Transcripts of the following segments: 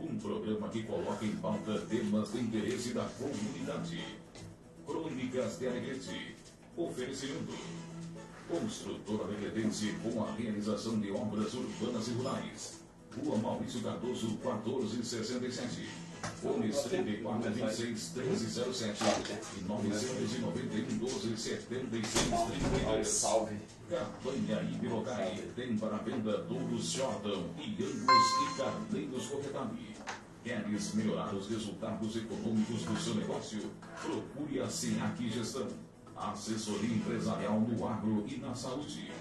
um programa que coloca em pauta temas de interesse da comunidade. Crônicas de Alegrete. Oferecimento. Construtora Alegretense com a realização de obras urbanas e rurais. Rua Maurício Cardoso, 1467. Fones 3426-1307 e 991-12-76-33. Salve. Campanha Ibirocai tem para venda touros Jordan e Angus e carneiros Coquetani. Queres melhorar os resultados econômicos do seu negócio? Procure a SEAC Gestão. Assessoria empresarial no agro e na saúde.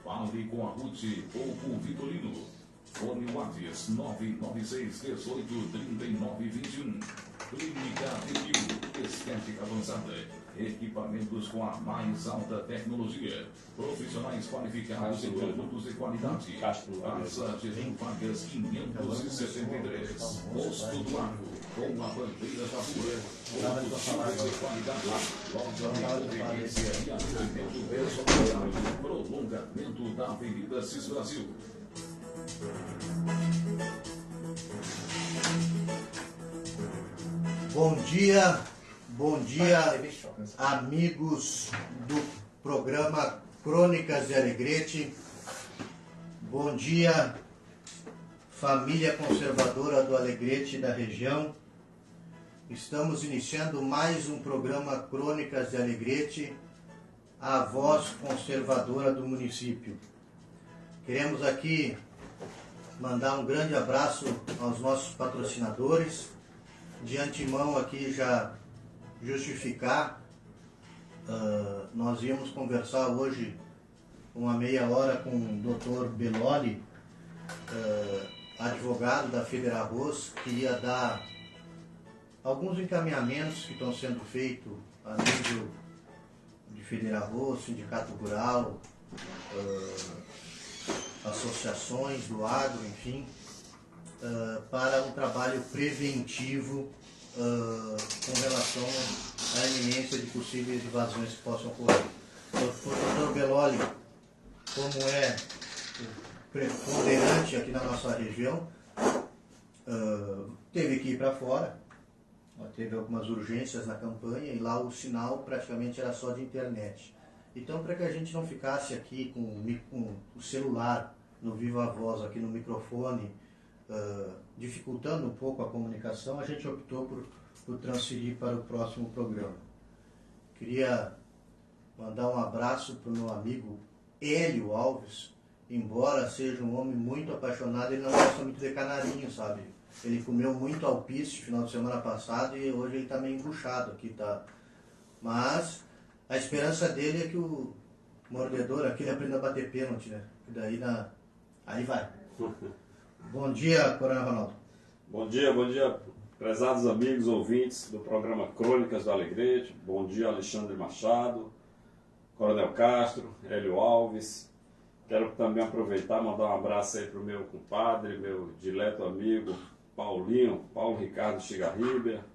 Fale com a Ruth ou com o Vitorino. Fone Whats 996-18-3921. Clínica Review, estética avançada. Equipamentos com a mais alta tecnologia. Profissionais qualificados em produtos de qualidade. Praça Germão Vargas 573. Posto do Agro, com a bandeira da rua. Combustíveis de qualidade. Loja de conveniência e atendimento personalizado. Prolongamento da Avenida Cis Brasil. Bom dia, amigos do programa Crônicas de Alegrete. Bom dia, família conservadora do Alegrete e da região. Estamos iniciando mais um programa Crônicas de Alegrete, a voz conservadora do município. Queremos aqui mandar um grande abraço aos nossos patrocinadores. De antemão aqui já justificar, nós íamos conversar hoje uma meia hora com o Dr. Beloli, advogado da Federarroz, que ia dar alguns encaminhamentos que estão sendo feitos a nível de Federarroz, Sindicato Rural, associações do agro, enfim, para um trabalho preventivo com relação à iminência de possíveis invasões que possam ocorrer. O Dr. Beloli, como é preponderante aqui na nossa região, teve que ir para fora, teve algumas urgências na campanha e lá o sinal praticamente era só de internet. Então, para que a gente não ficasse aqui com o celular no viva voz, aqui no microfone, dificultando um pouco a comunicação, a gente optou por transferir para o próximo programa. Queria mandar um abraço para o meu amigo Hélio Alves. Embora seja um homem muito apaixonado, ele não gosta muito de canarinho, sabe? Ele comeu muito alpiste final de semana passado e hoje ele está meio embuchado aqui, tá? Mas a esperança dele é que o mordedor aqui aprenda a bater pênalti, né? E daí aí vai. Bom dia, Coronel Ronaldo. Bom dia, prezados amigos ouvintes do programa Crônicas do Alegrete. Bom dia, Alexandre Machado, Coronel Castro, Hélio Alves. Quero também aproveitar e mandar um abraço aí para o meu compadre, meu dileto amigo Paulo Ricardo Chigarriba,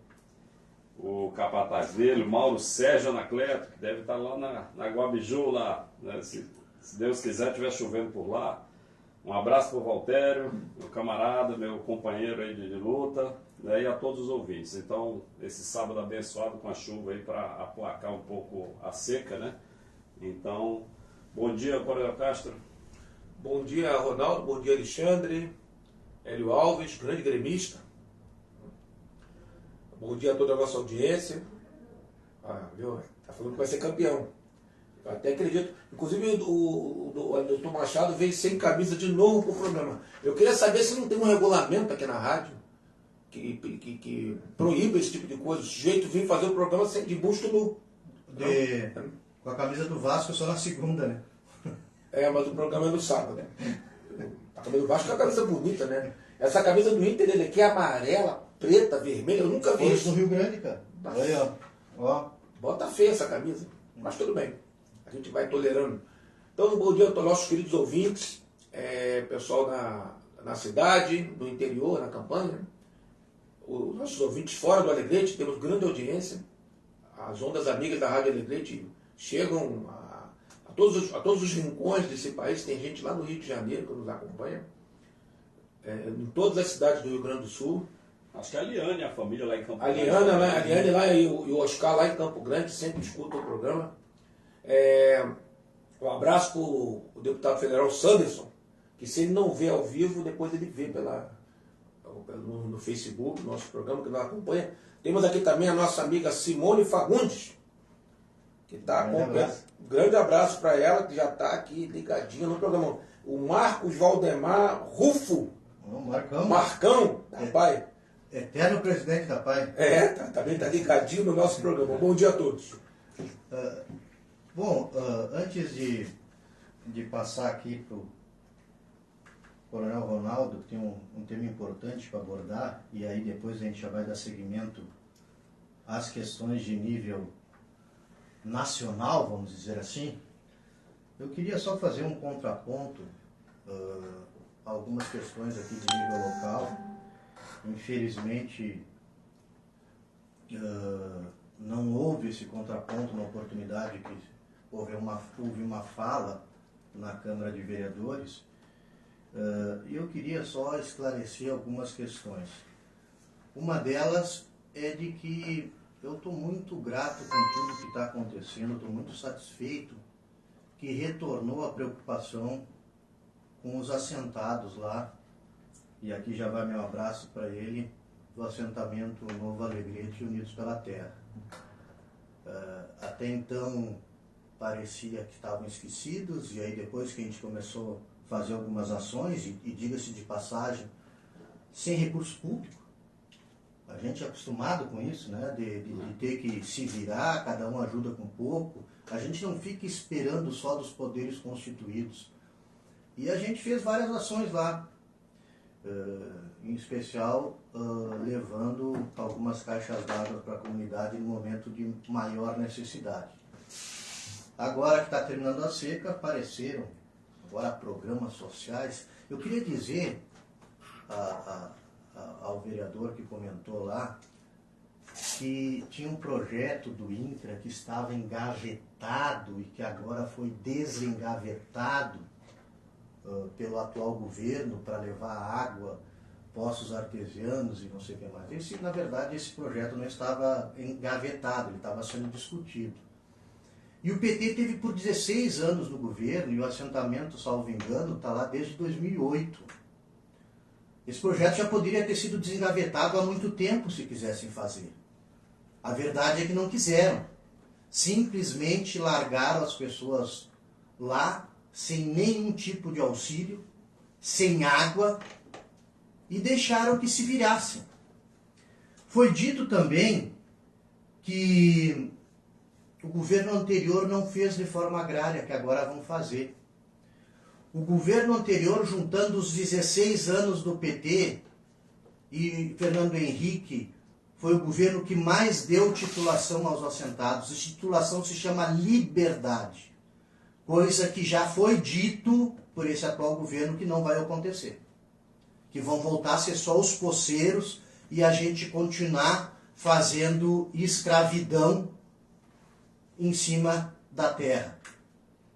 o capataz dele, Mauro Sérgio Anacleto, que deve estar lá na Guabiju, lá, né? Se Deus quiser, estiver chovendo por lá. Um abraço para o Valtério, meu camarada, meu companheiro aí de luta, né, e a todos os ouvintes. Então, esse sábado abençoado com a chuva aí para aplacar um pouco a seca, né? Então, bom dia, Coronel Castro. Bom dia, Ronaldo. Bom dia, Alexandre. Hélio Alves, grande gremista. Bom dia a toda a nossa audiência. Viu? Tá falando que vai ser campeão. Eu até acredito. Inclusive, o doutor Machado veio sem camisa de novo para o programa. Eu queria saber se não tem um regulamento aqui na rádio que proíbe esse tipo de coisa. O sujeito vem fazer o programa sem de busto nu. Com a camisa do Vasco só na segunda, né? Mas o programa é no sábado, né? A camisa do Vasco é uma camisa bonita, né? Essa camisa do Inter, ele aqui é amarela, preta, vermelha. Eu nunca vi isso. No Rio Grande, cara. Aí, ó. Bota feia essa camisa. Mas tudo bem. A gente vai tolerando. Então, bom dia aos nossos queridos ouvintes, pessoal na cidade, no interior, na campanha, os nossos ouvintes fora do Alegrete, temos grande audiência. As ondas amigas da Rádio Alegrete chegam a todos os rincões desse país. Tem gente lá no Rio de Janeiro que nos acompanha, em todas as cidades do Rio Grande do Sul. Acho que a Liane, a família lá em Campo A Grande. Liane lá e o Oscar lá em Campo Grande sempre escutam o programa. Um abraço para o deputado federal Sanderson, que se ele não vê ao vivo, depois ele vê no Facebook, nosso programa que nós acompanha. Temos aqui também a nossa amiga Simone Fagundes, que está acompanhando. Um grande abraço para ela, que já está aqui ligadinha no programa. O Marcos Valdemar Rufo. Marcão, rapaz. Eterno presidente da PAI. Também está ligadinho no nosso programa. Bom dia a todos. Antes de passar aqui para o Coronel Ronaldo, que tem um tema importante para abordar, e aí depois a gente já vai dar seguimento às questões de nível nacional, vamos dizer assim, eu queria só fazer um contraponto a algumas questões aqui de nível local. Infelizmente, não houve esse contraponto na oportunidade que houve uma fala na Câmara de Vereadores, e eu queria só esclarecer algumas questões. Uma delas é de que eu estou muito grato com tudo que está acontecendo, estou muito satisfeito que retornou a preocupação com os assentados lá, e aqui já vai meu abraço para ele, do assentamento Novo Alegrete Unidos pela Terra. Até então parecia que estavam esquecidos, e aí depois que a gente começou a fazer algumas ações, e diga-se de passagem, sem recurso público, a gente é acostumado com isso, né? De ter que se virar, cada um ajuda com pouco, a gente não fica esperando só dos poderes constituídos. E a gente fez várias ações lá, em especial levando algumas caixas d'água para a comunidade no momento de maior necessidade. Agora que está terminando a seca, apareceram agora programas sociais. Eu queria dizer ao vereador que comentou lá que tinha um projeto do INCRA que estava engavetado e que agora foi desengavetado pelo atual governo para levar água, poços artesianos e não sei o que mais. Na verdade, esse projeto não estava engavetado, ele estava sendo discutido. E o PT teve por 16 anos no governo, e o assentamento, salvo engano, está lá desde 2008. Esse projeto já poderia ter sido desengavetado há muito tempo, se quisessem fazer. A verdade é que não quiseram. Simplesmente largaram as pessoas lá, sem nenhum tipo de auxílio, sem água, e deixaram que se virassem. Foi dito também que o governo anterior não fez reforma agrária, que agora vão fazer. O governo anterior, juntando os 16 anos do PT, e Fernando Henrique foi o governo que mais deu titulação aos assentados. A titulação se chama liberdade, coisa que já foi dito por esse atual governo que não vai acontecer. Que vão voltar a ser só os poceiros e a gente continuar fazendo escravidão em cima da terra.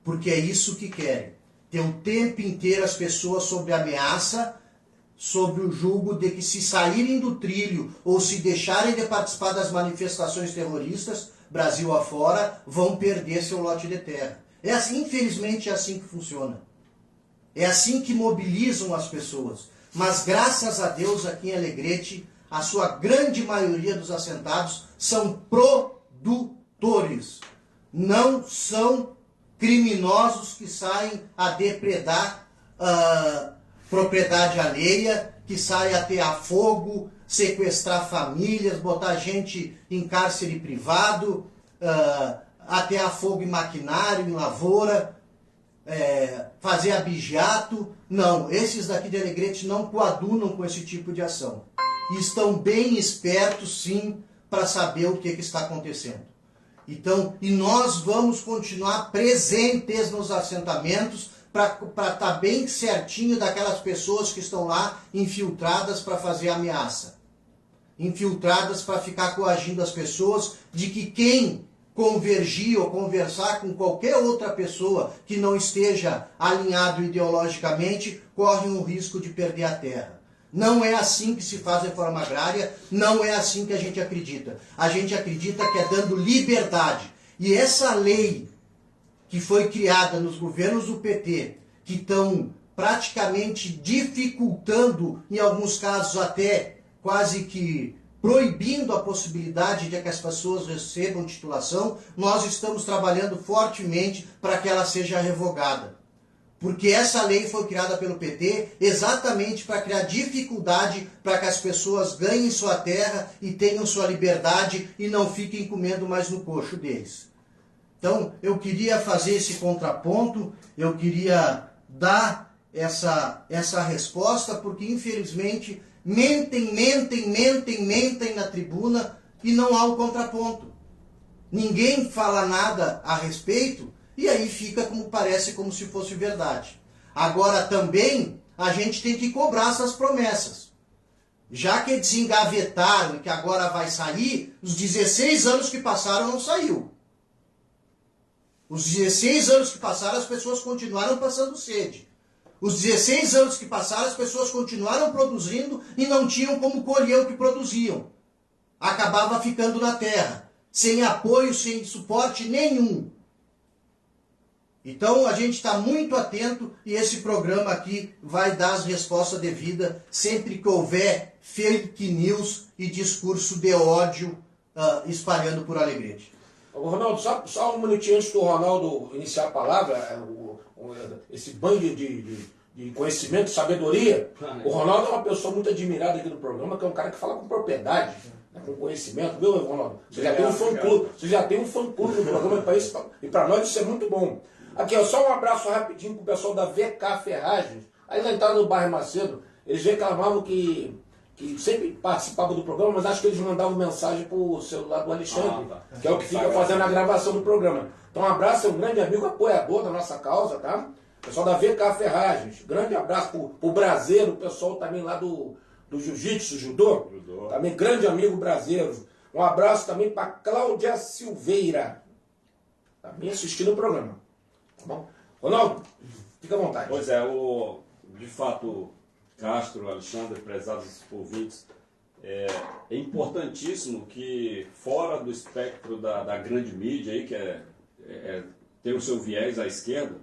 Porque é isso que querem. Ter o tempo inteiro as pessoas sob ameaça, sob o julgo de que se saírem do trilho ou se deixarem de participar das manifestações terroristas, Brasil afora, vão perder seu lote de terra. É assim, infelizmente, é assim que funciona. É assim que mobilizam as pessoas. Mas graças a Deus, aqui em Alegrete, a sua grande maioria dos assentados são produtores. Não são criminosos que saem a depredar propriedade alheia, que saem a atear fogo, sequestrar famílias, botar gente em cárcere privado, atear fogo em maquinário, em lavoura, fazer abigeato. Não, esses daqui de Alegrete não coadunam com esse tipo de ação. E estão bem espertos, sim, para saber o que está acontecendo. Então, e nós vamos continuar presentes nos assentamentos para estar bem certinho daquelas pessoas que estão lá infiltradas para fazer ameaça. Infiltradas para ficar coagindo as pessoas de que quem convergir ou conversar com qualquer outra pessoa que não esteja alinhado ideologicamente corre o risco de perder a terra. Não é assim que se faz reforma agrária, não é assim que a gente acredita. A gente acredita que é dando liberdade. E essa lei que foi criada nos governos do PT, que estão praticamente dificultando, em alguns casos até quase que proibindo a possibilidade de que as pessoas recebam titulação, nós estamos trabalhando fortemente para que ela seja revogada. Porque essa lei foi criada pelo PT exatamente para criar dificuldade para que as pessoas ganhem sua terra e tenham sua liberdade e não fiquem comendo mais no coxo deles. Então, eu queria fazer esse contraponto, eu queria dar essa resposta, porque infelizmente mentem na tribuna e não há o contraponto. Ninguém fala nada a respeito e aí fica parece como se fosse verdade. Agora também a gente tem que cobrar essas promessas. Já que desengavetaram e que agora vai sair, os 16 anos que passaram não saiu. Os 16 anos que passaram as pessoas continuaram passando sede. Os 16 anos que passaram as pessoas continuaram produzindo e não tinham como colher o que produziam. Acabava ficando na terra, sem apoio, sem suporte nenhum. Então a gente está muito atento e esse programa aqui vai dar as respostas devidas sempre que houver fake news e discurso de ódio espalhando por Alegrete. Ronaldo, só um minutinho antes do Ronaldo iniciar a palavra, esse banho de conhecimento, de sabedoria. O Ronaldo é uma pessoa muito admirada aqui no programa, que é um cara que fala com propriedade, né, com conhecimento, viu, Ronaldo? Você já tem um fã-clube, no programa para isso, e para nós isso é muito bom. Aqui, ó, só um abraço rapidinho pro pessoal da VK Ferragens. Aí na entrada do bairro Macedo, eles reclamavam que sempre participavam do programa, mas acho que eles mandavam mensagem pro celular do Alexandre, que é o que fica fazendo a gravação do programa. Então um abraço, é um grande amigo apoiador da nossa causa, tá? Pessoal da VK Ferragens. Grande abraço pro Braseiro, o pessoal também lá do Jiu-Jitsu, Judô. Também grande amigo Braseiro. Um abraço também para Cláudia Silveira, também assistindo o programa. Tá bom? Ronaldo, fica à vontade. Pois é, de fato, Castro, Alexandre, prezados ouvintes, é importantíssimo que, fora do espectro da grande mídia, aí, que tem o seu viés à esquerda,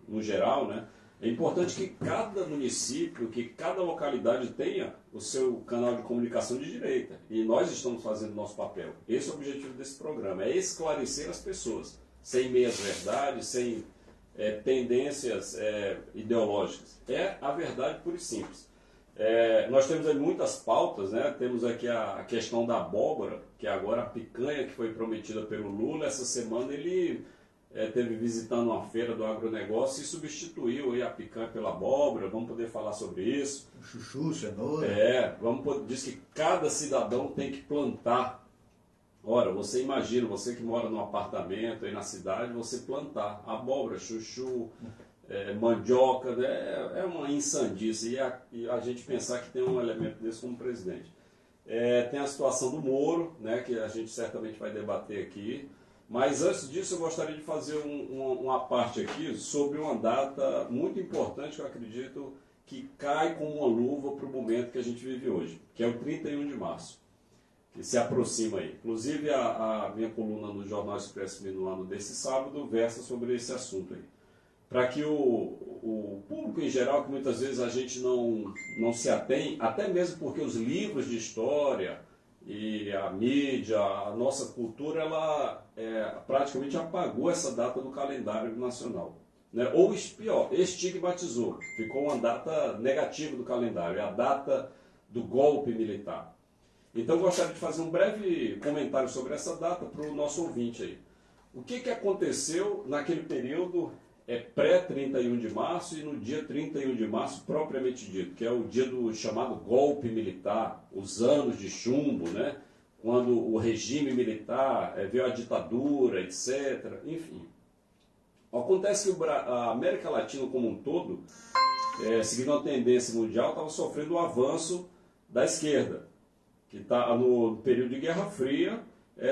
no geral, né? É importante que cada município, que cada localidade tenha o seu canal de comunicação de direita. E nós estamos fazendo o nosso papel. Esse é o objetivo desse programa, é esclarecer as pessoas, sem meias-verdades, sem tendências ideológicas. É a verdade pura e simples. Nós temos aí muitas pautas, né? Temos aqui a questão da abóbora, que agora a picanha que foi prometida pelo Lula. Essa semana ele esteve visitando uma feira do agronegócio e substituiu aí a picanha pela abóbora. Vamos poder falar sobre isso. Chuchu, cenoura. Diz que cada cidadão tem que plantar. Ora, você imagina, você que mora num apartamento aí na cidade, você plantar abóbora, chuchu, mandioca, né? É uma insandice. E a gente pensar que tem um elemento desse como presidente. Tem a situação do Moro, né, que a gente certamente vai debater aqui. Mas antes disso eu gostaria de fazer uma parte aqui sobre uma data muito importante que eu acredito que cai como uma luva para o momento que a gente vive hoje, que é o 31 de março. Que se aproxima aí. Inclusive a minha coluna no Jornal Expresso Minuano desse sábado versa sobre esse assunto aí. Para que o público em geral, que muitas vezes a gente não se atém, até mesmo porque os livros de história e a mídia, a nossa cultura, ela praticamente apagou essa data do calendário nacional. Né? Ou pior, estigmatizou. Ficou uma data negativa do calendário, é a data do golpe militar. Então, eu gostaria de fazer um breve comentário sobre essa data para o nosso ouvinte aí. O que aconteceu naquele período pré-31 de março e no dia 31 de março propriamente dito, que é o dia do chamado golpe militar, os anos de chumbo, né? Quando o regime militar veio a ditadura, etc. Enfim. Acontece que a América Latina como um todo, seguindo a tendência mundial, estava sofrendo o avanço da esquerda, que está no período de Guerra Fria,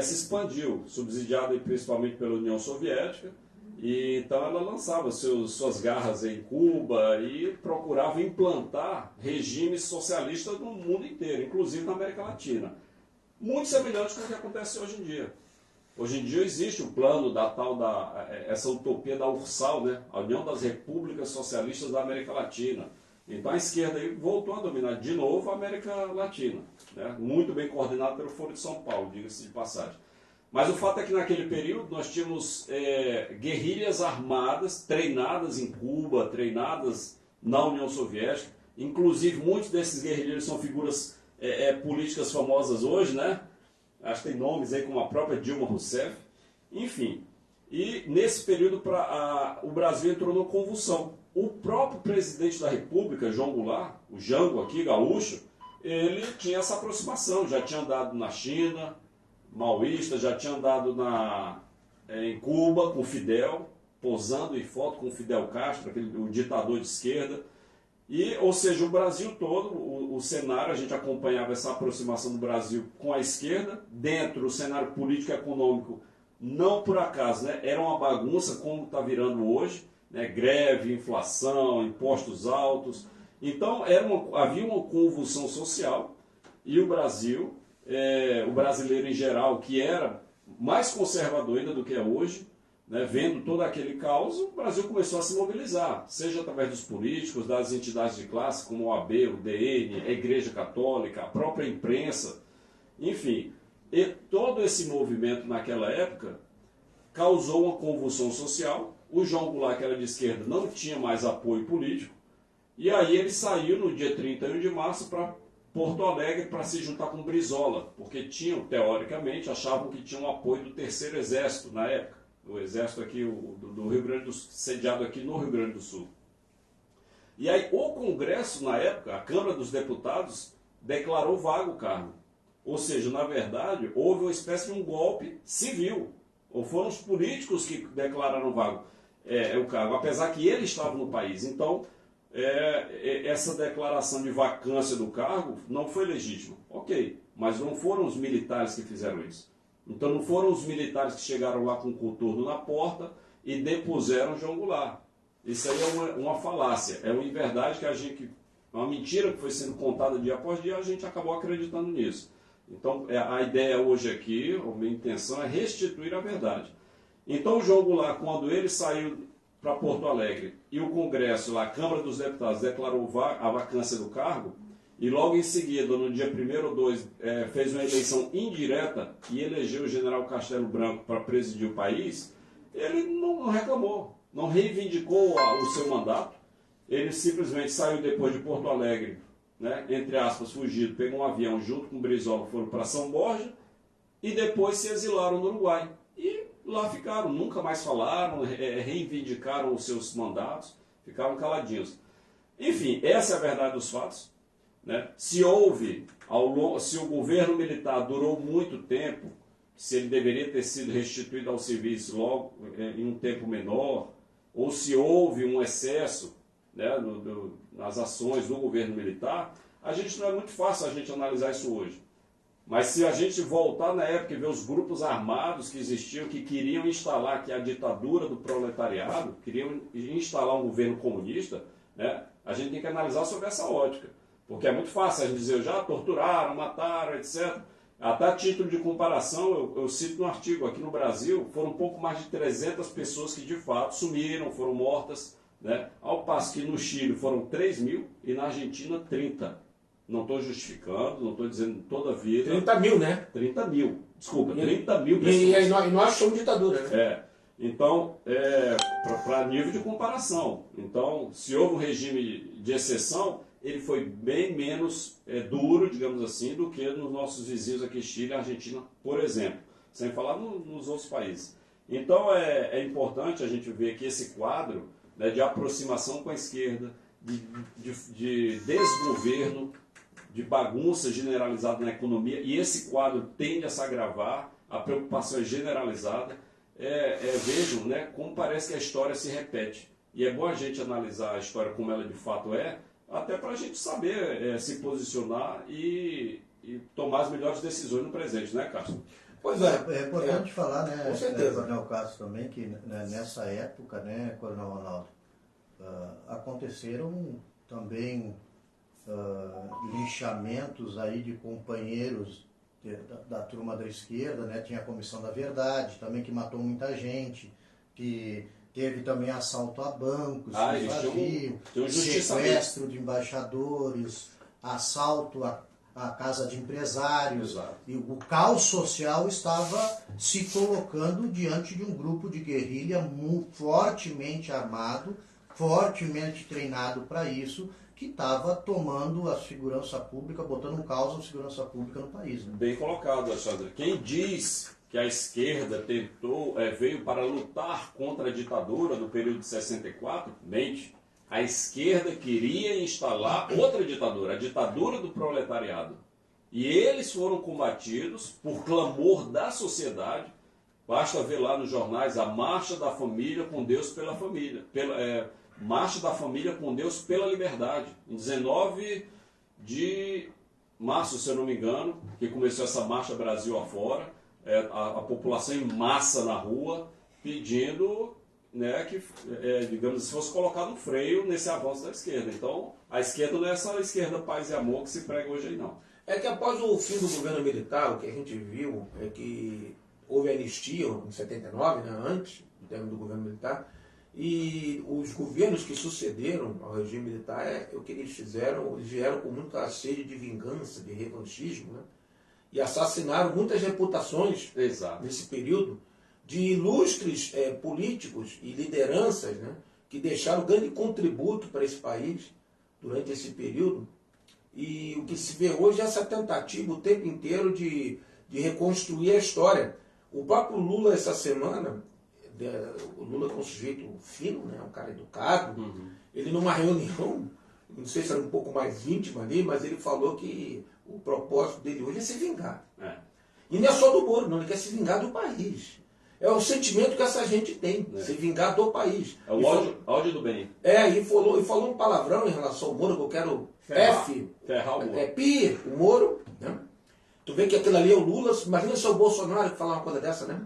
se expandiu, subsidiado principalmente pela União Soviética, E então ela lançava suas garras em Cuba e procurava implantar regimes socialistas no mundo inteiro, inclusive na América Latina. Muito semelhante com o que acontece hoje em dia. Hoje em dia existe o plano essa utopia da URSAL, né? A União das Repúblicas Socialistas da América Latina. Então a esquerda aí voltou a dominar de novo a América Latina, né? Muito bem coordenado pelo Foro de São Paulo, diga-se de passagem. Mas o fato é que naquele período nós tínhamos guerrilhas armadas, treinadas em Cuba, treinadas na União Soviética. Inclusive muitos desses guerrilheiros são figuras políticas famosas hoje, né? Acho que tem nomes aí como a própria Dilma Rousseff. Enfim, e nesse período o Brasil entrou numa convulsão. O próprio presidente da República, João Goulart, o Jango aqui, gaúcho, ele tinha essa aproximação, já tinha andado na China, maoísta, já tinha andado em Cuba com Fidel, posando em foto com Fidel Castro, o ditador de esquerda. Ou seja, o Brasil todo, o cenário, a gente acompanhava essa aproximação do Brasil com a esquerda, dentro do cenário político e econômico, não por acaso, né? Era uma bagunça como está virando hoje, né? Greve, inflação, impostos altos. Então havia uma convulsão social e o Brasil, o brasileiro em geral, que era mais conservador ainda do que é hoje, né, vendo todo aquele caos, o Brasil começou a se mobilizar, seja através dos políticos, das entidades de classe, como o AB, o DN, a Igreja Católica, a própria imprensa, enfim. E todo esse movimento naquela época causou uma convulsão social. O João Goulart, que era de esquerda, não tinha mais apoio político, e aí ele saiu no dia 31 de março para Porto Alegre para se juntar com Brizola, porque teoricamente, achavam que tinham apoio do Terceiro Exército na época. O exército aqui do Rio Grande do Sul, sediado aqui no Rio Grande do Sul. E aí o Congresso, na época, a Câmara dos Deputados, declarou vago o cargo. Ou seja, na verdade, houve uma espécie de um golpe civil. Ou foram os políticos que declararam vago o cargo, apesar que ele estava no país. Então, essa declaração de vacância do cargo não foi legítima. Ok, mas não foram os militares que fizeram isso. Então não foram os militares que chegaram lá com o coturno na porta e depuseram João Goulart. Isso aí é uma falácia, é uma inverdade uma mentira que foi sendo contada dia após dia, a gente acabou acreditando nisso. Então a ideia hoje aqui, a minha intenção é restituir a verdade. Então o João Goulart, quando ele saiu para Porto Alegre e o Congresso, lá, a Câmara dos Deputados, declarou a vacância do cargo, e logo em seguida, no dia 1º ou 2, fez uma eleição indireta e elegeu o general Castelo Branco para presidir o país, ele não reclamou, não reivindicou o seu mandato. Ele simplesmente saiu depois de Porto Alegre, né, entre aspas, fugido, pegou um avião junto com o Brizola, foram para São Borja e depois se exilaram no Uruguai. E lá ficaram, nunca mais falaram, reivindicaram os seus mandatos, ficaram caladinhos. Enfim, essa é a verdade dos fatos. Né? Se o governo militar durou muito tempo, se ele deveria ter sido restituído ao serviço logo em um tempo menor, ou se houve um excesso, né, nas ações do governo militar, não é muito fácil a gente analisar isso hoje. Mas se a gente voltar na época e ver os grupos armados que existiam, que queriam instalar aqui a ditadura do proletariado, queriam instalar um governo comunista, né, a gente tem que analisar sobre essa ótica. Porque é muito fácil a gente dizer, já torturaram, mataram, etc. Até a título de comparação, eu cito no artigo, aqui no Brasil, foram um pouco mais de 300 pessoas que de fato sumiram, foram mortas, né? Ao passo que no Chile foram 3.000 e na Argentina 30. Não estou justificando, não estou dizendo toda a vida. 30 mil, né? 30 mil, desculpa, 30 mil pessoas. E nós somos ditadura, né? Então, para nível de comparação. Então, se houve um regime de exceção, ele foi bem menos duro, digamos assim, do que nos nossos vizinhos aqui, Chile e Argentina, por exemplo, sem falar nos outros países. Então é importante a gente ver que esse quadro, né, de aproximação com a esquerda, de desgoverno, de bagunça generalizada na economia, e esse quadro tende a se agravar, a preocupação é generalizada. Vejam, né, como parece que a história se repete. E é bom a gente analisar a história como ela de fato é, até para a gente saber se posicionar e tomar as melhores decisões no presente, né, Castro? Pois é. É importante falar, né, com certeza. Coronel Castro, também, que né, nessa época, né, Coronel Ronaldo, aconteceram também linchamentos aí de companheiros da turma da esquerda, né? Tinha a Comissão da Verdade, também, que matou muita gente, que teve também assalto a bancos, sequestro de embaixadores, assalto a casa de empresários. Exato. E o caos social estava se colocando diante de um grupo de guerrilha fortemente armado, fortemente treinado para isso, que estava tomando a segurança pública, botando um caos na segurança pública no país. Né? Bem colocado, Alexandre. Quem diz que a esquerda veio para lutar contra a ditadura no período de 64, mente. A esquerda queria instalar outra ditadura, a ditadura do proletariado. E eles foram combatidos por clamor da sociedade. Basta ver lá nos jornais a Marcha da Família com Deus pela Família. Marcha da Família com Deus pela Liberdade. Em 19 de março, se eu não me engano, que começou essa marcha Brasil afora, a população em massa na rua pedindo, né, que, digamos, fosse colocado um freio nesse avanço da esquerda. Então, a esquerda não é essa esquerda paz e amor que se prega hoje aí, não. É que após o fim do governo militar, o que a gente viu é que houve anistia em 79, né, antes do término do governo militar, e os governos que sucederam ao regime militar, o que eles fizeram, eles vieram com muita sede de vingança, de revanchismo, né, e assassinaram muitas reputações. Exato. Nesse período, de ilustres políticos e lideranças, né, que deixaram grande contributo para esse país durante esse período. E o que se vê hoje é essa tentativa o tempo inteiro de reconstruir a história. O próprio Lula, essa semana, o Lula é um sujeito fino, né, um cara educado, ele numa reunião, não sei se era um pouco mais íntima ali, mas ele falou que o propósito dele hoje é se vingar. E não é só do Moro, não, ele quer se vingar do país. É o sentimento que essa gente tem, se vingar do país. É o ódio do bem. E falou um palavrão em relação ao Moro, que eu quero ferrar o Moro. O Moro, né? Tu vê que aquilo ali é o Lula, imagina se é o Bolsonaro que falar uma coisa dessa, né?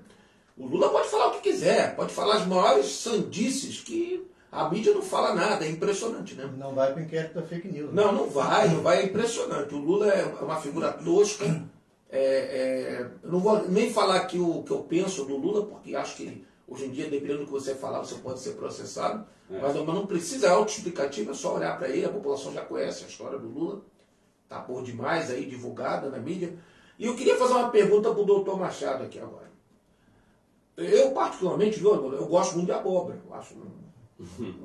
O Lula pode falar o que quiser, pode falar as maiores sandices que a mídia não fala nada, é impressionante, né? Não vai para o inquérito da fake news. Né? Não vai, é impressionante. O Lula é uma figura tosca. Eu não vou nem falar aqui o que eu penso do Lula, porque acho que hoje em dia, dependendo do que você falar, você pode ser processado. Mas não precisa, é autoexplicativo, é só olhar para ele, a população já conhece a história do Lula. Está por demais aí, divulgada na mídia. E eu queria fazer uma pergunta para o doutor Machado aqui agora. Eu, particularmente, eu gosto muito de abóbora. Eu acho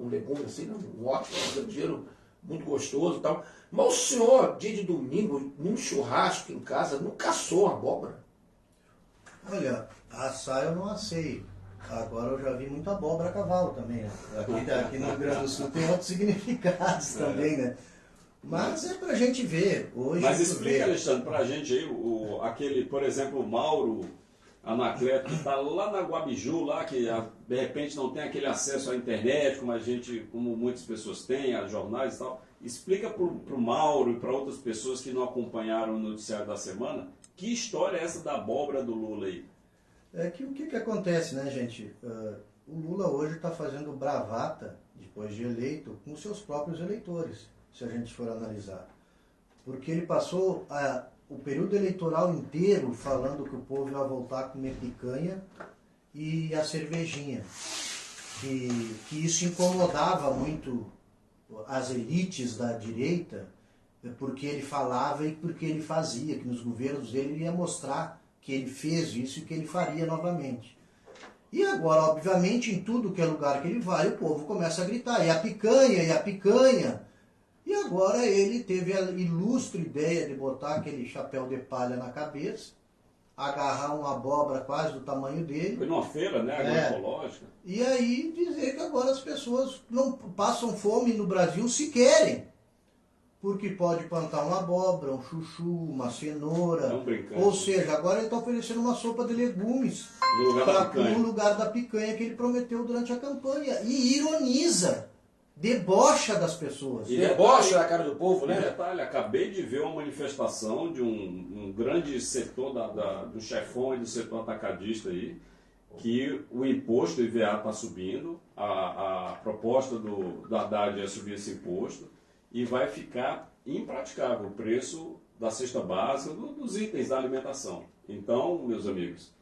um legume assim, um ótimo, um granjeiro muito gostoso e tal. Mas o senhor, dia de domingo, num churrasco em casa, não caçou abóbora? Olha, assar eu não assei. Agora eu já vi muita abóbora a cavalo também, né? Aqui no Rio Grande do Sul tem outros significados também, né? Mas é pra gente ver. Hoje. Mas explica, Alexandre, pra gente aí, aquele, por exemplo, o Mauro Anacleto, que está lá na Guabiju, lá, que de repente não tem aquele acesso à internet, como muitas pessoas têm, a jornais e tal. Explica para o Mauro e para outras pessoas que não acompanharam o noticiário da semana, que história é essa da abóbora do Lula aí? É que o que acontece, né, gente? O Lula hoje está fazendo bravata, depois de eleito, com seus próprios eleitores, se a gente for analisar. Porque ele passou o período eleitoral inteiro falando que o povo ia voltar a comer picanha e a cervejinha. Que isso incomodava muito as elites da direita, porque ele falava e porque ele fazia, que nos governos dele ele ia mostrar que ele fez isso e que ele faria novamente. E agora, obviamente, em tudo que é lugar que ele vai, o povo começa a gritar, e a picanha, e a picanha. E agora ele teve a ilustre ideia de botar aquele chapéu de palha na cabeça, agarrar uma abóbora quase do tamanho dele. Foi numa feira, né, agroecológica. E aí dizer que agora as pessoas não passam fome no Brasil se querem. Porque pode plantar uma abóbora, um chuchu, uma cenoura. Ou seja, agora ele está oferecendo uma sopa de legumes no lugar da picanha que ele prometeu durante a campanha. E ironiza debocha das pessoas. E debocha na cara do povo, né? Detalhe, acabei de ver uma manifestação de um grande setor do chefão e do setor atacadista aí, que o imposto IVA está subindo, a proposta do Haddad é subir esse imposto, e vai ficar impraticável o preço da cesta básica, dos itens da alimentação. Então, meus amigos,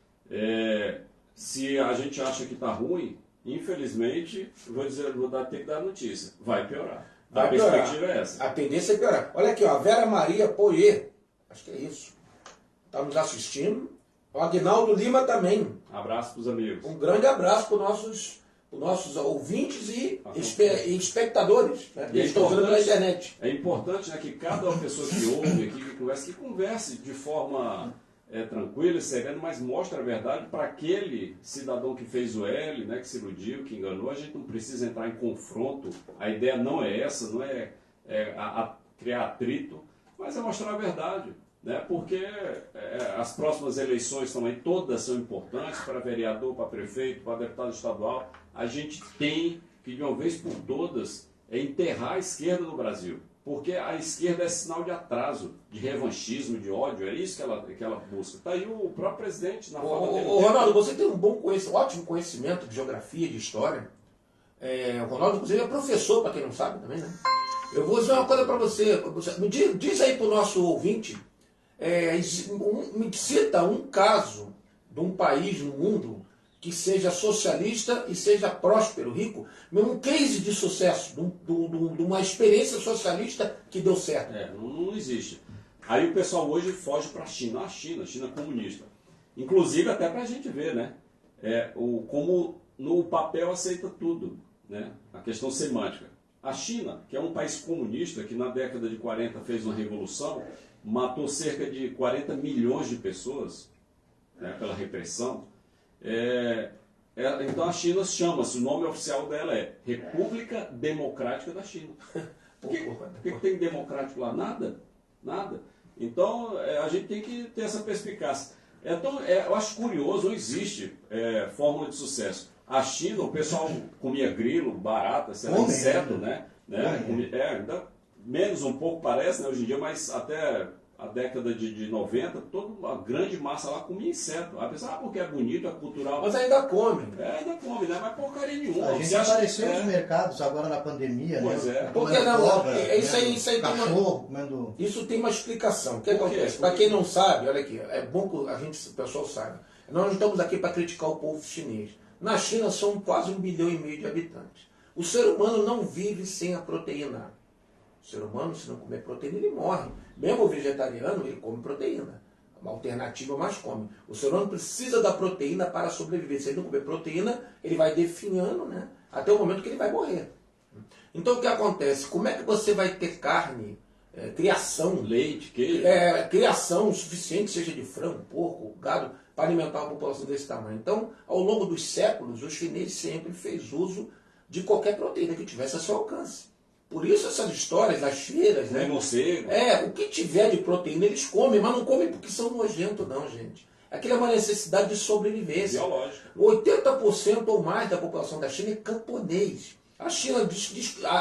se a gente acha que está ruim, infelizmente, vou ter que dar notícia, vai piorar. Vai piorar. Perspectiva é essa. A tendência é piorar. Olha aqui, ó, a Vera Maria Poê, acho que é isso, está nos assistindo. O Aguinaldo Lima também. Abraço para os amigos. Um grande abraço para os nossos ouvintes e espectadores, né? Que estão vendo pela internet. É importante, né, que cada pessoa que ouve aqui, que converse de forma tranquila e serena, mas mostre a verdade para aquele cidadão que fez o L, né, que se iludiu, que enganou. A gente não precisa entrar em confronto. A ideia não é essa, não é criar atrito, mas é mostrar a verdade. Né, porque as próximas eleições também todas são importantes para vereador, para prefeito, para deputado estadual. A gente tem que, de uma vez por todas, enterrar a esquerda no Brasil. Porque a esquerda é sinal de atraso, de revanchismo, de ódio. É isso que ela busca. Está aí o próprio presidente na fala dele. Ronaldo, você tem um ótimo conhecimento de geografia, de história. O Ronaldo, inclusive, é professor, para quem não sabe também, né? Eu vou dizer uma coisa para você. Diz aí para o nosso ouvinte. Me cita um caso de um país no mundo que seja socialista e seja próspero, rico, um case de sucesso, de uma experiência socialista que deu certo. Não existe. Aí o pessoal hoje foge para a China comunista. Inclusive até para a gente ver, né? Como no papel aceita tudo, né? A questão semântica. A China, que é um país comunista, que na década de 40 fez uma revolução, matou cerca de 40 milhões de pessoas, né, pela repressão. Então a China chama-se, o nome oficial dela é República Democrática da China. Por que tem democrático lá? Nada. Então a gente tem que ter essa perspicácia. Então, eu acho curioso, não existe fórmula de sucesso. A China, o pessoal comia grilo, barata, inseto, né? Ainda menos um pouco parece, né, hoje em dia, mas até a década de 90, toda a grande massa lá comia inseto. A pessoa, porque é bonito, é cultural. Mas ainda come. Ainda come, né? Mas porcaria nenhuma. A gente apareceu nos mercados agora na pandemia, pois né? Porque não, cobra, isso aí cachorro, isso tem uma explicação. O que acontece? Para quem não sabe, olha aqui, é bom que o pessoal saiba. Nós não estamos aqui para criticar o povo chinês. Na China são quase 1,5 bilhão de habitantes. O ser humano não vive sem a proteína. O ser humano, se não comer proteína, ele morre. Mesmo o vegetariano, ele come proteína. Uma alternativa, mas come. O ser humano precisa da proteína para sobreviver. Se ele não comer proteína, ele vai definhando, né? Até o momento que ele vai morrer. Então, o que acontece? Como é que você vai ter carne, criação, leite, queijo, criação suficiente, seja de frango, porco, gado, para alimentar uma população desse tamanho? Então, ao longo dos séculos, o chinês sempre fez uso de qualquer proteína que tivesse a seu alcance. Por isso essas histórias das feiras, né? Morcego. O que tiver de proteína eles comem, mas não comem porque são nojentos não, gente. Aquilo é uma necessidade de sobrevivência. Biológica. 80% ou mais da população da China é camponês. A China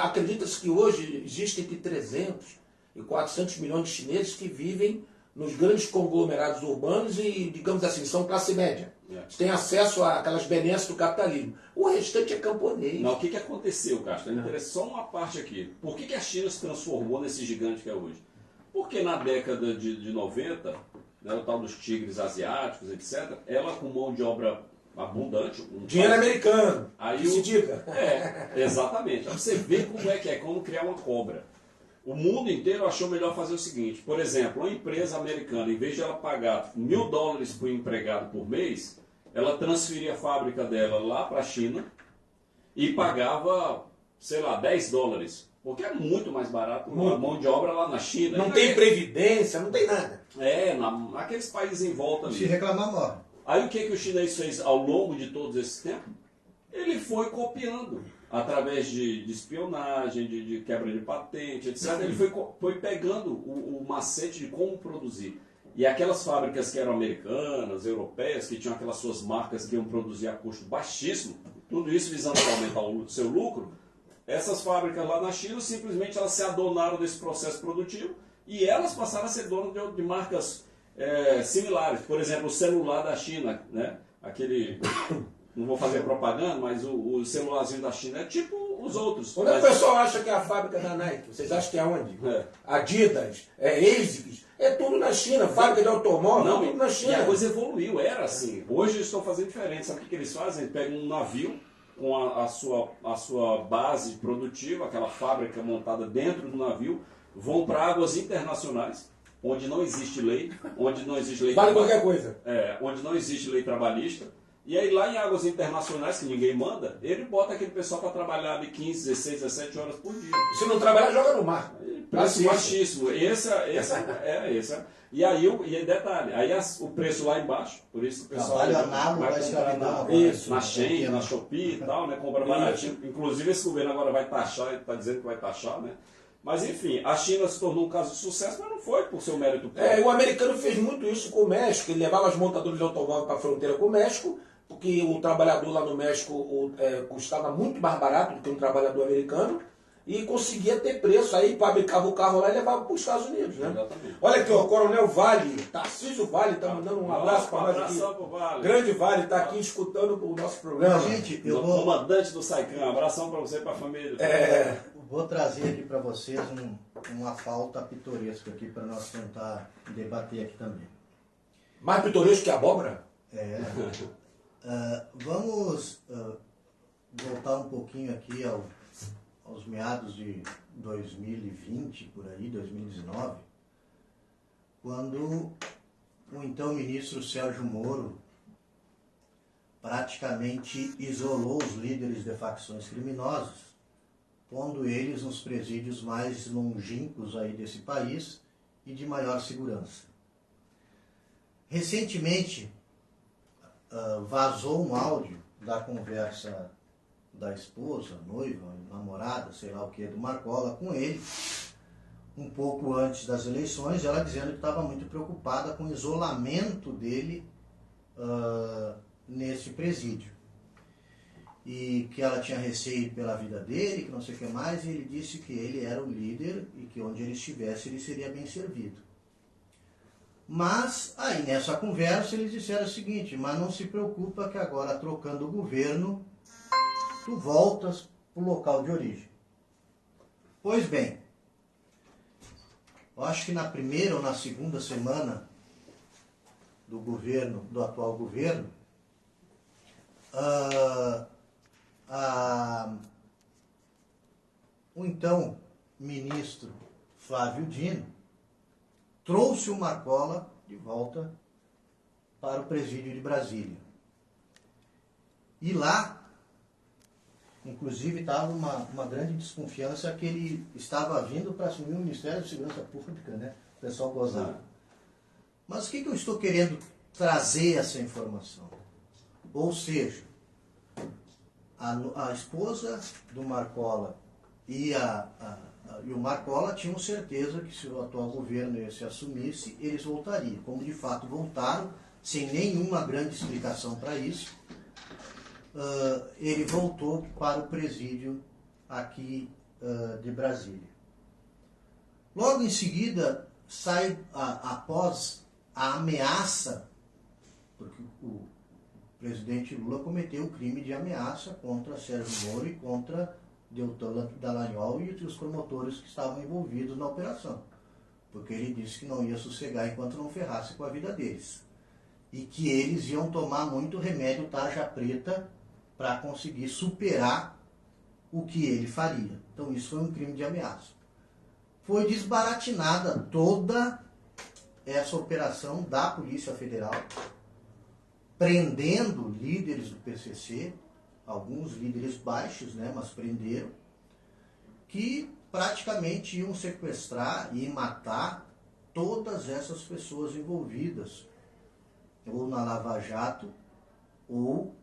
acredita-se que hoje existem entre 300 e 400 milhões de chineses que vivem nos grandes conglomerados urbanos e, digamos assim, são classe média. Tem acesso àquelas benesses do capitalismo. O restante é camponês. Não, o que aconteceu, Castro? Só uma parte aqui. Por que a China se transformou nesse gigante que é hoje? Porque na década de 90, né, o tal dos tigres asiáticos, etc., ela com mão de obra abundante. Dinheiro americano. Aí se diga. Exatamente. Aí você vê como como criar uma cobra. O mundo inteiro achou melhor fazer o seguinte. Por exemplo, uma empresa americana, em vez de ela pagar $1.000 por empregado por mês, ela transferia a fábrica dela lá para a China e pagava, sei lá, $10. Porque é muito mais barato uma mão de obra lá na China. Não tem previdência, não tem nada. Naqueles países em volta ali. Se reclamar, morre. Aí o que o chinês fez ao longo de todo esse tempo? Ele foi copiando. Através de espionagem, de quebra de patente, etc. Ele foi pegando o macete de como produzir. E aquelas fábricas que eram americanas, europeias, que tinham aquelas suas marcas que iam produzir a custo baixíssimo, tudo isso visando aumentar o seu lucro, essas fábricas lá na China, simplesmente elas se adonaram desse processo produtivo e elas passaram a ser donas de marcas similares. Por exemplo, o celular da China, né? Aquele, não vou fazer propaganda, mas o celularzinho da China é tipo os outros. Quando o pessoal acha que é a fábrica da Nike, vocês acham que é onde? Adidas, ASICS, é tudo na China, fábrica de automóvel, tudo na China. E a coisa evoluiu, era assim. Hoje eles estão fazendo diferente. Sabe o que eles fazem? Eles pegam um navio com a sua base produtiva, aquela fábrica montada dentro do navio, vão para águas internacionais, onde não existe lei, onde não existe lei vale qualquer coisa. Onde não existe lei trabalhista. E aí lá em águas internacionais, que ninguém manda, ele bota aquele pessoal para trabalhar de 15, 16, 17 horas por dia. Se não trabalhar, joga no mar. Preço baixíssimo. E aí detalhe, aí o preço lá embaixo, por isso que o pessoal Trabalho análogo à escravidão. na Shein, na Shopee e tal, né? Compra baratinho. Inclusive esse governo agora vai taxar, está dizendo que vai taxar, né? Mas enfim, a China se tornou um caso de sucesso, mas não foi por seu mérito próprio. O americano fez muito isso com o México, ele levava as montadoras de automóvel para a fronteira com o México, porque o trabalhador lá no México custava muito mais barato do que um trabalhador americano, e conseguia ter preço, aí fabricava o carro lá e levava para os Estados Unidos, né? Exatamente. Olha aqui, ó, o Coronel Vale, Tarcísio Vale, está mandando um abraço para nós aqui. Vale. Grande Vale, está aqui escutando o nosso programa. Gente, comandante do Saican, abração para você e para a família. Vou trazer aqui para vocês uma pauta pitoresca aqui para nós tentar debater aqui também. Mais pitoresco que a abóbora? Vamos voltar um pouquinho aqui aos meados de 2020, por aí, 2019, quando o então ministro Sérgio Moro praticamente isolou os líderes de facções criminosas, pondo eles nos presídios mais longínquos aí desse país e de maior segurança. Recentemente, vazou um áudio da conversa da esposa, noiva, namorada, sei lá o que, do Marcola com ele, um pouco antes das eleições, ela dizendo que estava muito preocupada com o isolamento dele nesse presídio. E que ela tinha receio pela vida dele, que não sei o que mais, e ele disse que ele era o líder e que onde ele estivesse ele seria bem servido. Mas aí nessa conversa eles disseram o seguinte: mas não se preocupa que agora, trocando o governo, tu voltas para o local de origem. Pois bem, eu acho que na primeira ou na segunda semana do atual governo, o então ministro Flávio Dino trouxe o Marcola de volta para o presídio de Brasília. E lá, inclusive, estava uma grande desconfiança que ele estava vindo para assumir o Ministério da Segurança Pública, né? O pessoal gozava. Mas o que eu estou querendo trazer essa informação? Ou seja, a esposa do Marcola e o Marcola tinham certeza que se o atual governo se assumisse, eles voltariam. Como de fato voltaram, sem nenhuma grande explicação para isso, ele voltou para o presídio aqui de Brasília. Logo em seguida, sai após a ameaça, porque o presidente Lula cometeu o crime de ameaça contra Sérgio Moro e contra Deltan Dallagnol e os promotores que estavam envolvidos na operação. Porque ele disse que não ia sossegar enquanto não ferrasse com a vida deles. E que eles iam tomar muito remédio tarja preta para conseguir superar o que ele faria. Então isso foi um crime de ameaça. Foi desbaratinada toda essa operação da Polícia Federal, prendendo líderes do PCC, alguns líderes baixos, né, mas prenderam, que praticamente iam sequestrar e matar todas essas pessoas envolvidas, ou na Lava Jato, ou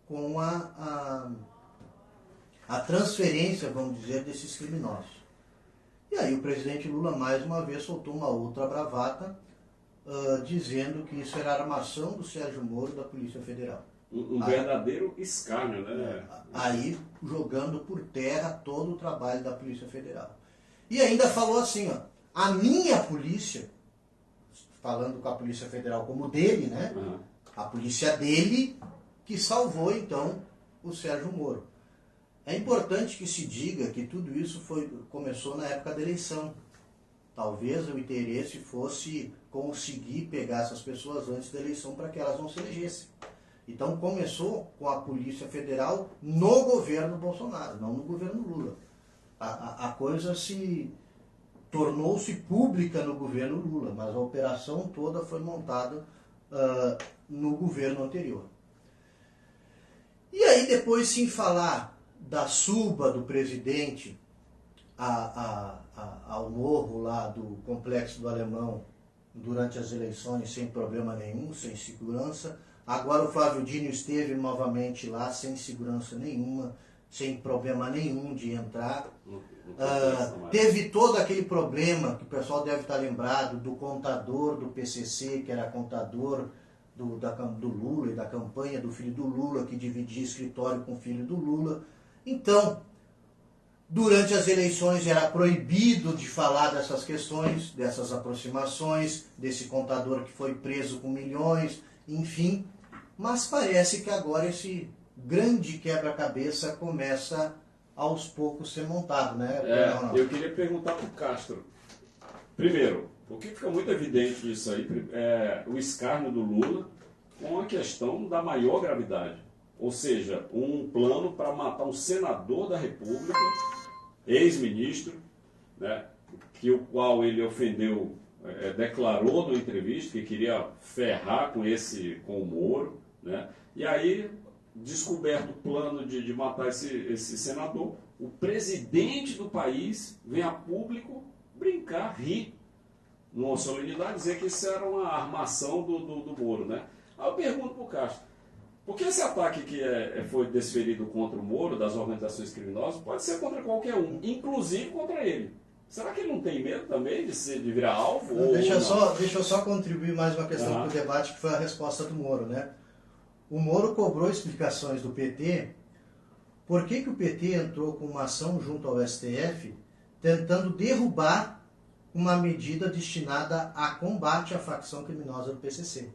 com a transferência, vamos dizer, desses criminosos. E aí o presidente Lula, mais uma vez, soltou uma outra bravata, dizendo que isso era armação do Sérgio Moro da Polícia Federal. Um verdadeiro escárnio, né? Aí jogando por terra todo o trabalho da Polícia Federal. E ainda falou assim, ó, a minha polícia, falando com a Polícia Federal como dele, né? Uhum. A polícia dele que salvou, então, o Sérgio Moro. É importante que se diga que tudo isso começou na época da eleição. Talvez o interesse fosse conseguir pegar essas pessoas antes da eleição para que elas não se elegessem. Então começou com a Polícia Federal no governo Bolsonaro, não no governo Lula. A coisa tornou-se pública no governo Lula, mas a operação toda foi montada no governo anterior. E aí depois, sem falar da suba do presidente ao morro lá do Complexo do Alemão durante as eleições sem problema nenhum, sem segurança. Agora o Flávio Dino esteve novamente lá sem segurança nenhuma, sem problema nenhum de entrar. Teve todo aquele problema que o pessoal deve estar lembrado do contador do PCC, que era contador do Lula e da campanha do filho do Lula, que dividia escritório com o filho do Lula. Então, durante as eleições era proibido de falar dessas questões, dessas aproximações, desse contador que foi preso com milhões, enfim. Mas parece que agora esse grande quebra-cabeça começa aos poucos a ser montado, né? Eu queria perguntar para o Castro. Primeiro, o que fica muito evidente nisso aí é o escárnio do Lula com a questão da maior gravidade. Ou seja, um plano para matar um senador da República, ex-ministro, né, o qual ele ofendeu, declarou numa entrevista que queria ferrar com o Moro, né, e aí, descoberto o plano de matar esse senador, o presidente do país vem a público brincar, rir, numa solenidade, dizer que isso era uma armação do Moro, né? Aí eu pergunto para o Castro, por que esse ataque que foi desferido contra o Moro, das organizações criminosas, pode ser contra qualquer um, inclusive contra ele? Será que ele não tem medo também de virar alvo? Deixa eu só contribuir mais uma questão para o debate, que foi a resposta do Moro, né? O Moro cobrou explicações do PT, por que o PT entrou com uma ação junto ao STF, tentando derrubar uma medida destinada a combate à facção criminosa do PCC.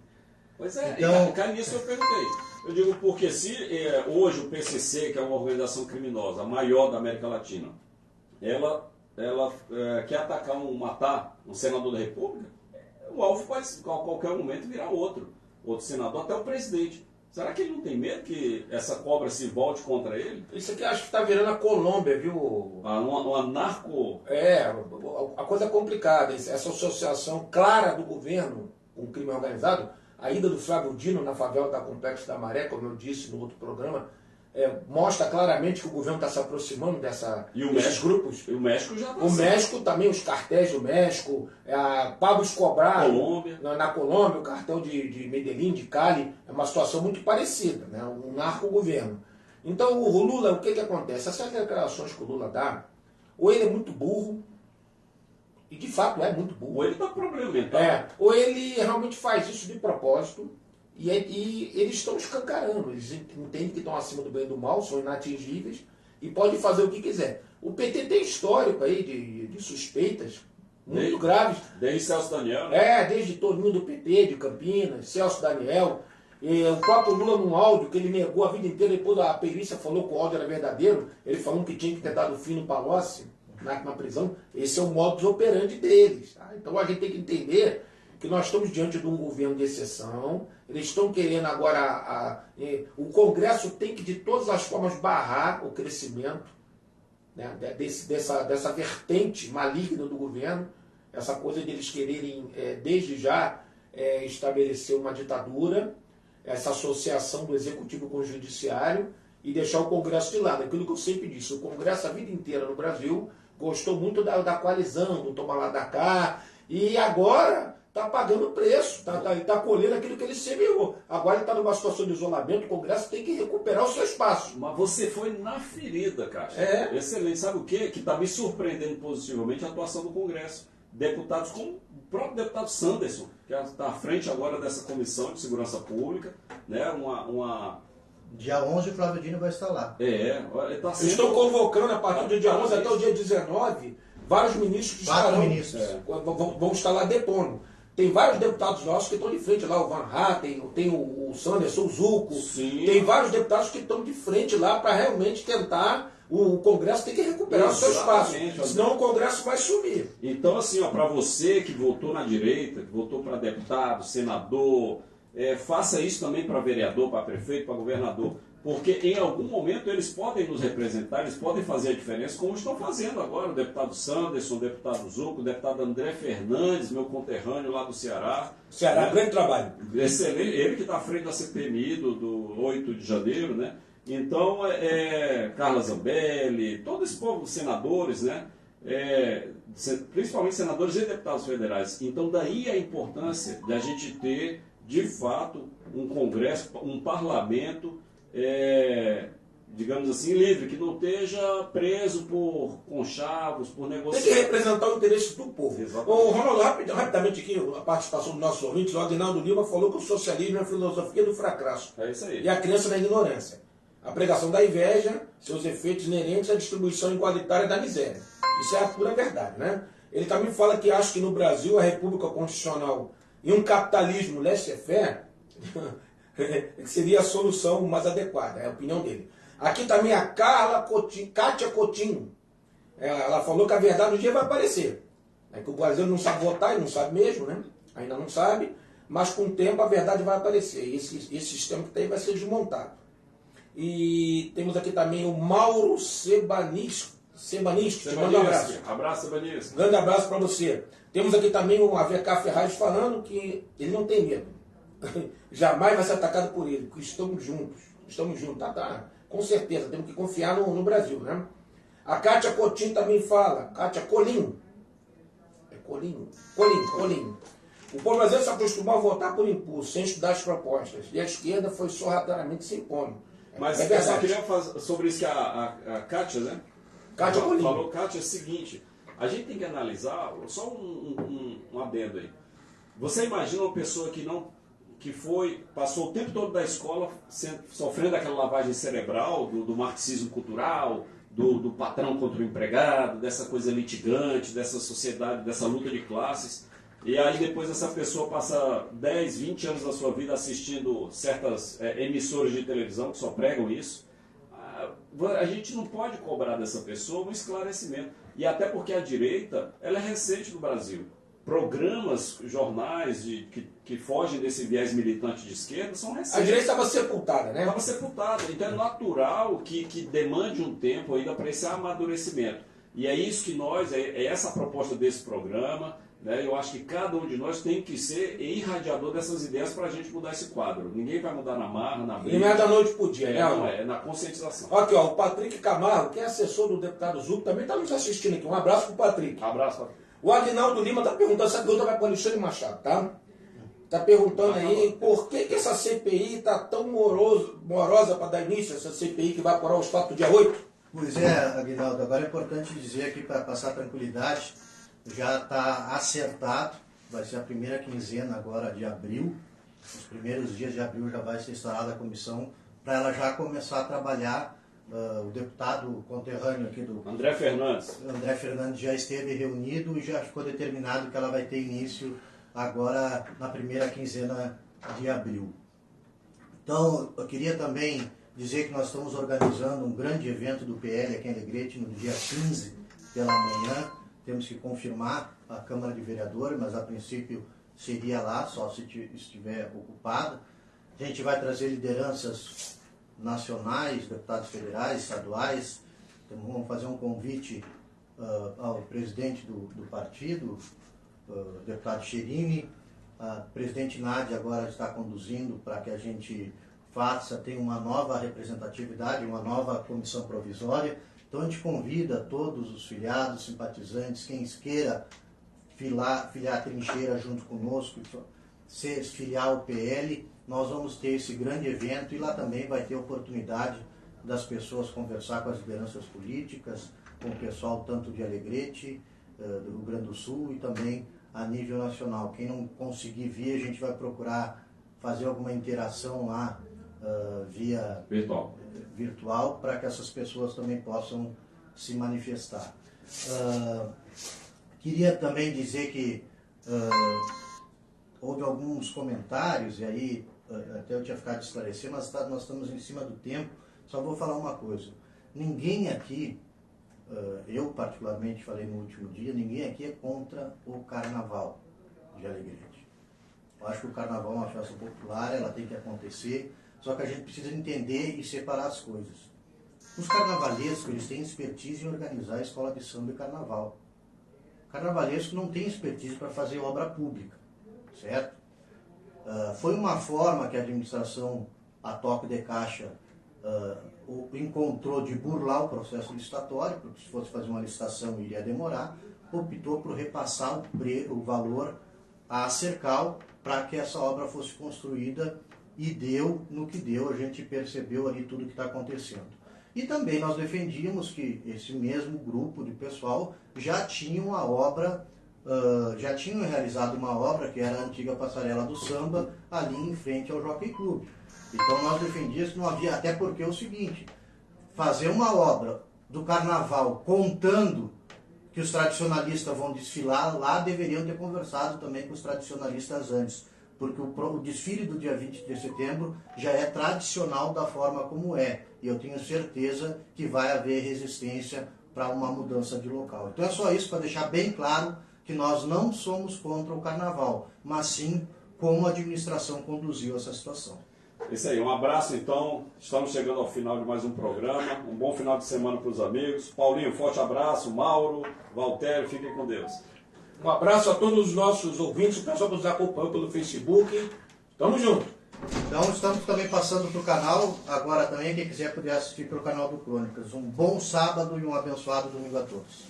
Pois é, então, e nisso eu perguntei. Eu digo porque se hoje o PCC, que é uma organização criminosa, a maior da América Latina, ela quer atacar matar um senador da República, o alvo pode a qualquer momento virar outro senador, até o presidente. Será que ele não tem medo que essa cobra se volte contra ele? Isso aqui acho que está virando a Colômbia, viu? Uma narco... A coisa é complicada. Essa associação clara do governo com o crime organizado, a ida do Flávio Dino na favela da Complexo da Maré, como eu disse no outro programa, mostra claramente que o governo está se aproximando desses grupos. E o México já está. O México também, os cartéis do México, Pablo Escobar na Colômbia, o cartel de Medellín, de Cali, é uma situação muito parecida, né? Um narco-governo. Então o Lula, o que acontece? Essas declarações que o Lula dá, ou ele é muito burro, e de fato é muito burro. Ou ele está problematizado. Ou ele realmente faz isso de propósito, e eles estão escancarando, eles entendem que estão acima do bem e do mal, são inatingíveis, e podem fazer o que quiser. O PT tem histórico aí de suspeitas muito graves. Desde Celso Daniel, né? Desde Toninho do PT, de Campinas, Celso Daniel, o próprio Lula num áudio que ele negou a vida inteira, depois a perícia falou que o áudio era verdadeiro, ele falando que tinha que ter dado fim no Palocci, na prisão. Esse é o modus operandi deles. Tá? Então a gente tem que entender que nós estamos diante de um governo de exceção, eles estão querendo agora, o Congresso tem que de todas as formas barrar o crescimento, né, dessa vertente maligna do governo, essa coisa de eles quererem desde já estabelecer uma ditadura, essa associação do Executivo com o Judiciário e deixar o Congresso de lado. Aquilo que eu sempre disse, o Congresso a vida inteira no Brasil gostou muito da coalizão, do toma lá da cá, e agora está pagando preço, está colhendo aquilo que ele semeou. Agora ele está numa situação de isolamento, o Congresso tem que recuperar o seu espaço. Mas você foi na ferida, Castro. Excelente. Sabe o quê? Que está me surpreendendo positivamente a atuação do Congresso. Deputados como o próprio deputado Sanderson, que está à frente agora dessa Comissão de Segurança Pública, né? Dia 11 o Flávio Dino vai estar lá. Tá sendo... Estão convocando a partir do dia 11 até o dia 19, vários ministros vão estar lá depondo. Tem vários deputados nossos que estão de frente lá, o Van Hatten, tem o Sanderson, o Zucco. Sim. Tem vários deputados que estão de frente lá para realmente tentar. O Congresso tem que recuperar o seu espaço, senão o Congresso vai sumir. Então, assim, para você que votou na direita, que votou para deputado, senador, faça isso também para vereador, para prefeito, para governador, porque em algum momento eles podem nos representar, eles podem fazer a diferença, como estão fazendo agora, o deputado Sanderson, o deputado Zucco, o deputado André Fernandes, meu conterrâneo lá do Ceará. Ceará, grande trabalho. Excelente, ele que está à frente da CPMI do 8 de janeiro, né? Então, Carla Zambelli, todo esse povo, senadores, né? Principalmente senadores e deputados federais. Então, daí a importância de a gente ter, de fato, um Congresso, um parlamento, digamos assim, livre, que não esteja preso por conchavos, por negociações. Tem que representar o interesse do povo. Exatamente. Ronaldo, rapidamente aqui, a participação dos nossos ouvintes, o Aguinaldo Lima falou que o socialismo é a filosofia do fracasso. É isso aí. E a crença na ignorância. A pregação da inveja, seus efeitos inerentes à distribuição igualitária da miséria. Isso é a pura verdade, né? Ele também fala que acha que no Brasil a República Constitucional e um capitalismo laissez-faire seria a solução mais adequada, é a opinião dele. Aqui também a Kátia Coutinho, ela falou que a verdade um dia vai aparecer. É que o Brasil não sabe votar, e não sabe mesmo, né? Ainda não sabe, mas com o tempo a verdade vai aparecer. E esse sistema que tem vai ser desmontado. E temos aqui também o Mauro Sebanisco, te mando um abraço. Abraço, Sebanisco. Grande abraço para você. Temos aqui também o AVK Ferraz falando que ele não tem medo. Jamais vai ser atacado por ele, porque estamos juntos. Estamos juntos, tá? Com certeza, temos que confiar no Brasil, né? A Kátia Coutinho também fala, Kátia Colim. Colim. O povo brasileiro se acostumou a votar por impulso, sem estudar as propostas. E a esquerda foi sorrateiramente se impondo. Mas eu só queria falar sobre isso que a Kátia, né? Kátia Colim. Falou, Kátia, é o seguinte, a gente tem que analisar, só um adendo aí. Você imagina uma pessoa que passou o tempo todo da escola sofrendo aquela lavagem cerebral do marxismo cultural, do patrão contra o empregado, dessa coisa litigante, dessa sociedade, dessa luta de classes. E aí depois essa pessoa passa 10, 20 anos da sua vida assistindo certas emissoras de televisão que só pregam isso. A gente não pode cobrar dessa pessoa um esclarecimento. E até porque a direita, ela é recente no Brasil. Programas, jornais que fogem desse viés militante de esquerda são recentes. A direita estava sepultada, né? Estava sepultada. Então é natural que demande um tempo ainda para esse amadurecimento. E é isso que é essa a proposta desse programa. Né? Eu acho que cada um de nós tem que ser irradiador dessas ideias para a gente mudar esse quadro. Ninguém vai mudar na marra, na briga. E não é da noite para o dia, né? Não, é na conscientização. Aqui, ó, o Patrick Camargo, que é assessor do deputado Zucco, também está nos assistindo aqui. Um abraço para o Patrick. Abraço, Patrick. O Aguinaldo Lima está perguntando, essa pergunta vai para o Alexandre Machado, tá? Está perguntando aí por que essa CPI está tão morosa para dar início, essa CPI que vai apurar os fatos do dia 8? Pois é, Aguinaldo, agora é importante dizer aqui para passar tranquilidade, já está acertado, vai ser a primeira quinzena agora de abril, os primeiros dias de abril já vai ser instalada a comissão para ela já começar a trabalhar. O deputado conterrâneo aqui do André Fernandes já esteve reunido e já ficou determinado que ela vai ter início agora na primeira quinzena de abril. Então, eu queria também dizer que nós estamos organizando um grande evento do PL aqui em Alegrete no dia 15 pela manhã. Temos que confirmar a Câmara de Vereadores, mas a princípio seria lá, só se estiver ocupada. A gente vai trazer lideranças nacionais, deputados federais, estaduais. Então, vamos fazer um convite ao presidente do partido, deputado Cherini. A presidente Nádia agora está conduzindo para que a gente tenha uma nova representatividade, uma nova comissão provisória. Então a gente convida todos os filiados, simpatizantes, quem queira filiar a trincheira junto conosco, se filiar ao PL, nós vamos ter esse grande evento e lá também vai ter oportunidade das pessoas conversar com as lideranças políticas, com o pessoal tanto de Alegrete, do Rio Grande do Sul e também a nível nacional. Quem não conseguir vir, a gente vai procurar fazer alguma interação lá via virtual para que essas pessoas também possam se manifestar. Queria também dizer que houve alguns comentários, e aí até eu tinha ficado de esclarecer, mas nós estamos em cima do tempo. Só vou falar uma coisa: ninguém aqui, eu particularmente falei no último dia, ninguém aqui é contra o carnaval de Alegrete. Eu acho que o carnaval é uma festa popular, ela tem que acontecer, só que a gente precisa entender e separar as coisas. Os carnavalescos, eles têm expertise em organizar a escola de samba e carnaval. O carnavalesco não tem expertise para fazer obra pública, certo? Foi uma forma que a administração, a toque de caixa, encontrou de burlar o processo licitatório, porque se fosse fazer uma licitação iria demorar, optou por repassar o valor à Cercal para que essa obra fosse construída, e deu no que deu, a gente percebeu ali tudo que está acontecendo. E também nós defendíamos que esse mesmo grupo de pessoal já tinham a obra, já tinham realizado uma obra que era a antiga Passarela do Samba, ali em frente ao Jockey Club. Então nós defendíamos que não havia, até porque é o seguinte, fazer uma obra do carnaval contando que os tradicionalistas vão desfilar lá, deveriam ter conversado também com os tradicionalistas antes, porque o desfile do dia 20 de setembro já é tradicional da forma como é, e eu tenho certeza que vai haver resistência para uma mudança de local. Então é só isso, para deixar bem claro que nós não somos contra o carnaval, mas sim como a administração conduziu essa situação. Isso aí, um abraço então, estamos chegando ao final de mais um programa, um bom final de semana para os amigos. Paulinho, forte abraço, Mauro, Valtério, fiquem com Deus. Um abraço a todos os nossos ouvintes, o pessoal que nos acompanhou pelo Facebook. Tamo junto. Então estamos também passando para o canal, agora também quem quiser poder assistir pelo canal do Crônicas. Um bom sábado e um abençoado domingo a todos.